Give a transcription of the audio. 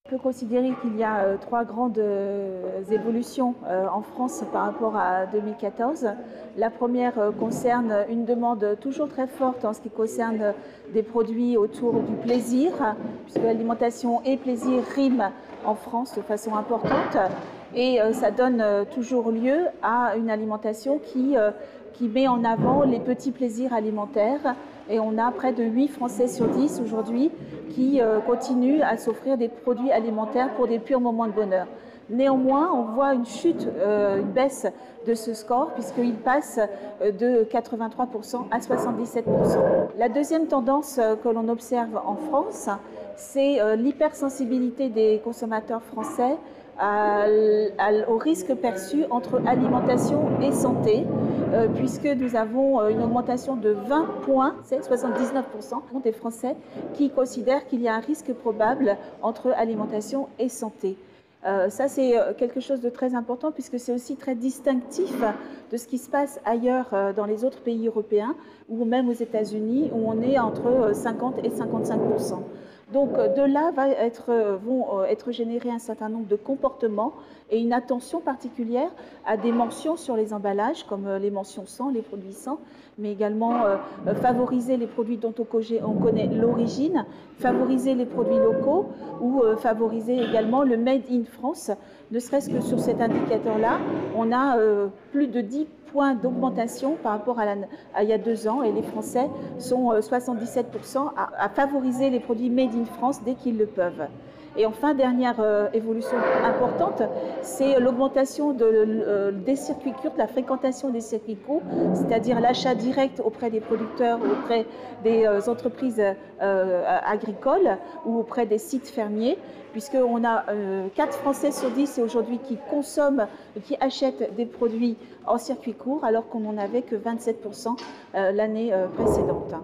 On peut considérer qu'il y a trois grandes évolutions en France par rapport à 2014. La première concerne une demande toujours très forte en ce qui concerne des produits autour du plaisir, puisque l'alimentation et plaisir riment en France de façon importante. Et ça donne toujours lieu à une alimentation qui met en avant les petits plaisirs alimentaires. Et on a près de 8 Français sur 10 aujourd'hui qui continuent à s'offrir des produits alimentaires pour des purs moments de bonheur. Néanmoins, on voit une chute, une baisse de ce score puisqu'il passe de 83% à 77%. La deuxième tendance que l'on observe en France, c'est l'hypersensibilité des consommateurs français au risque perçu entre alimentation et santé, puisque nous avons une augmentation de 20 points, c'est 79% des Français qui considèrent qu'il y a un risque probable entre alimentation et santé. Ça, c'est quelque chose de très important puisque c'est aussi très distinctif de ce qui se passe ailleurs dans les autres pays européens ou même aux États-Unis où on est entre 50 et 55%. Donc de là vont être générés un certain nombre de comportements et une attention particulière à des mentions sur les emballages comme les mentions sans, les produits sans, mais également favoriser les produits dont on connaît l'origine, favoriser les produits locaux ou favoriser également le Made in France. Ne serait-ce que sur cet indicateur-là, on a plus de 10 points d'augmentation par rapport à il y a 2 ans et les Français sont 77% à favoriser les produits Made in France dès qu'ils le peuvent. Et enfin, dernière évolution importante, c'est l'augmentation des circuits courts, de la fréquentation des circuits courts, c'est-à-dire l'achat direct auprès des producteurs, auprès des entreprises agricoles ou auprès des sites fermiers, puisqu'on a 4 Français sur 10 aujourd'hui qui consomment, qui achètent des produits en circuit court, alors qu'on n'en avait que 27% l'année précédente.